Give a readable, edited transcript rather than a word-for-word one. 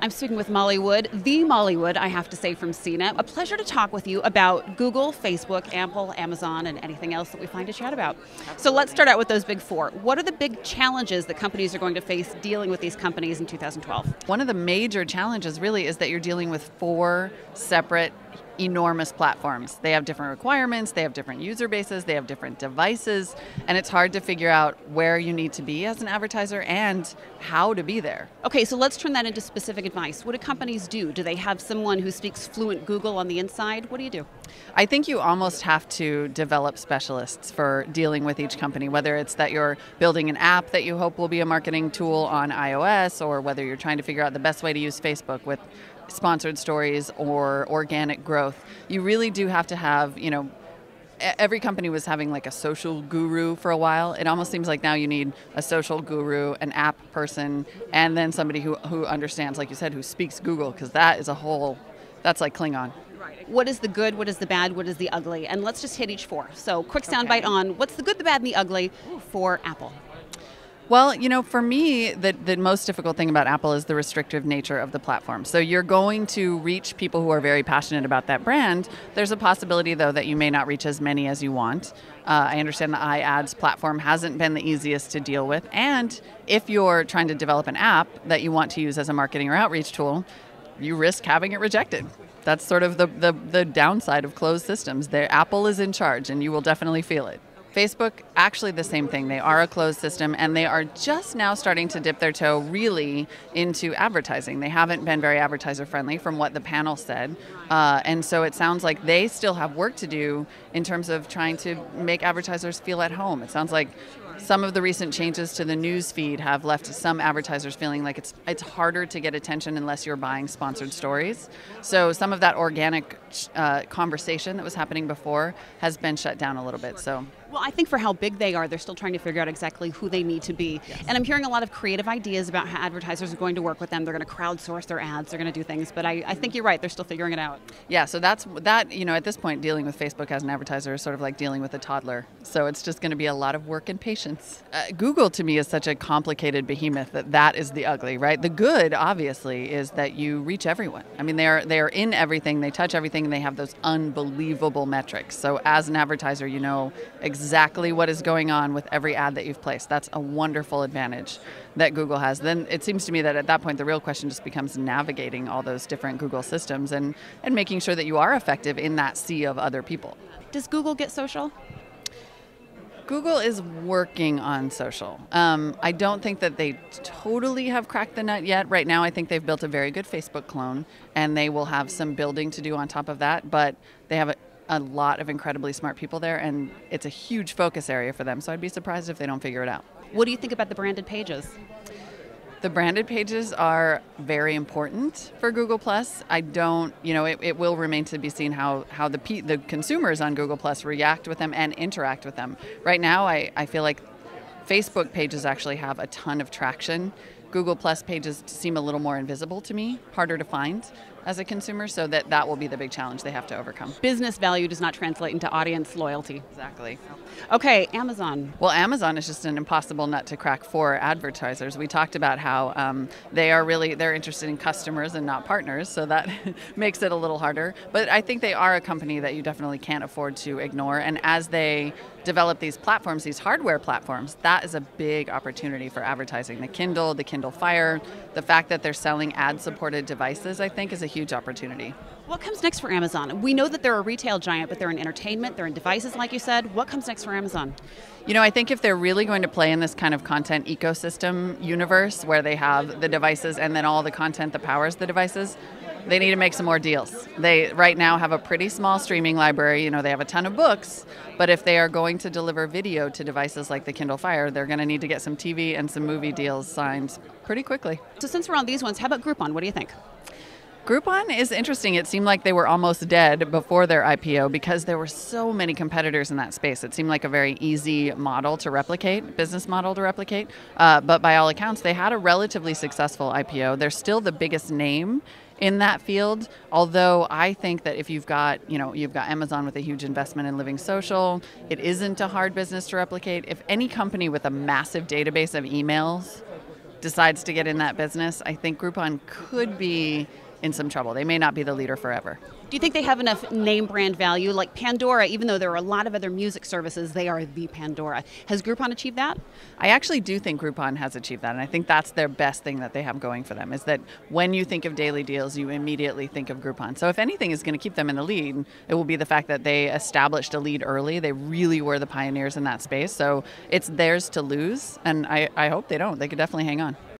I'm speaking with Molly Wood, the Molly Wood, I have to say, from CNET. A pleasure to talk with you about Google, Facebook, Apple, Amazon, and anything else that we find to chat about. So let's start out with those big four. What are the big challenges that companies are going to face dealing with these companies in 2012? One of the major challenges really is that you're dealing with four separate enormous platforms. They have different requirements, they have different user bases, they have different devices, and it's hard to figure out where you need to be as an advertiser and how to be there. Okay, so let's turn that into specific advice. What do companies do? Do they have someone who speaks fluent Google on the inside? What do you do? I think you almost have to develop specialists for dealing with each company, whether it's that you're building an app that you hope will be a marketing tool on iOS, or whether you're trying to figure out the best way to use Facebook with sponsored stories or organic growth. You really do have to have, every company was having like a social guru for a while. It almost seems like now you need a social guru, an app person, and then somebody who understands, like you said, who speaks Google, because that's like Klingon. What is the good, what is the bad, what is the ugly? And let's just hit each four. So quick soundbite on what's the good, the bad, and the ugly for Apple. Well, for me, the most difficult thing about Apple is the restrictive nature of the platform. So you're going to reach people who are very passionate about that brand. There's a possibility, though, that you may not reach as many as you want. I understand the iAds platform hasn't been the easiest to deal with. And if you're trying to develop an app that you want to use as a marketing or outreach tool, you risk having it rejected. That's sort of the downside of closed systems. Apple is in charge, and you will definitely feel it. Facebook, actually the same thing. They are a closed system, and they are just now starting to dip their toe really into advertising. They haven't been very advertiser friendly from what the panel said. And so it sounds like they still have work to do in terms of trying to make advertisers feel at home. It sounds like some of the recent changes to the news feed have left some advertisers feeling like it's harder to get attention unless you're buying sponsored stories. So some of that organic conversation that was happening before has been shut down a little bit. Well, I think for how big they are, they're still trying to figure out exactly who they need to be. Yes. And I'm hearing a lot of creative ideas about how advertisers are going to work with them. They're going to crowdsource their ads. They're going to do things. But I think you're right. They're still figuring it out. Yeah, so that, at this point, dealing with Facebook as an advertiser is sort of like dealing with a toddler. So it's just going to be a lot of work and patience. Google, to me, is such a complicated behemoth that is the ugly, right? The good, obviously, is that you reach everyone. I mean, they are in everything. They touch everything, and they have those unbelievable metrics. So as an advertiser, you know exactly what is going on with every ad that you've placed. That's a wonderful advantage that Google has. Then it seems to me that at that point the real question just becomes navigating all those different Google systems and making sure that you are effective in that sea of other people. Does Google get social? Google is working on social. I don't think that they totally have cracked the nut yet. Right now I think they've built a very good Facebook clone, and they will have some building to do on top of that, but they have a lot of incredibly smart people there, and it's a huge focus area for them, so I'd be surprised if they don't figure it out. What do you think about the branded pages? The branded pages are very important for Google+. I don't, it will remain to be seen how the consumers on Google+ react with them and interact with them. Right now, I feel like Facebook pages actually have a ton of traction. Google+ pages seem a little more invisible to me, harder to find as a consumer, so that will be the big challenge they have to overcome. Business value does not translate into audience loyalty. Exactly. Okay, Amazon. Well, Amazon is just an impossible nut to crack for advertisers. We talked about how they're interested in customers and not partners, so that makes it a little harder. But I think they are a company that you definitely can't afford to ignore, and as they develop these platforms, these hardware platforms, that is a big opportunity for advertising. The Kindle Fire, the fact that they're selling ad-supported devices, I think, is a huge opportunity. What comes next for Amazon? We know that they're a retail giant, but they're in entertainment, they're in devices, like you said. What comes next for Amazon? I think if they're really going to play in this kind of content ecosystem universe where they have the devices and then all the content that powers the devices, they need to make some more deals. They right now have a pretty small streaming library. They have a ton of books, but if they are going to deliver video to devices like the Kindle Fire, they're going to need to get some TV and some movie deals signed pretty quickly. So since we're on these ones, how about Groupon? What do you think? Groupon is interesting. It seemed like they were almost dead before their IPO because there were so many competitors in that space. It seemed like a very easy business model to replicate. But by all accounts, they had a relatively successful IPO. They're still the biggest name in that field, although I think that if you've got Amazon with a huge investment in Living Social, it isn't a hard business to replicate. If any company with a massive database of emails decides to get in that business, I think Groupon could be in some trouble. They may not be the leader forever. Do you think they have enough name brand value? Like Pandora, even though there are a lot of other music services, they are the Pandora. Has Groupon achieved that? I actually do think Groupon has achieved that, and I think that's their best thing that they have going for them, is that when you think of daily deals, you immediately think of Groupon. So if anything is going to keep them in the lead, it will be the fact that they established a lead early. They really were the pioneers in that space, so it's theirs to lose, and I hope they don't. They could definitely hang on.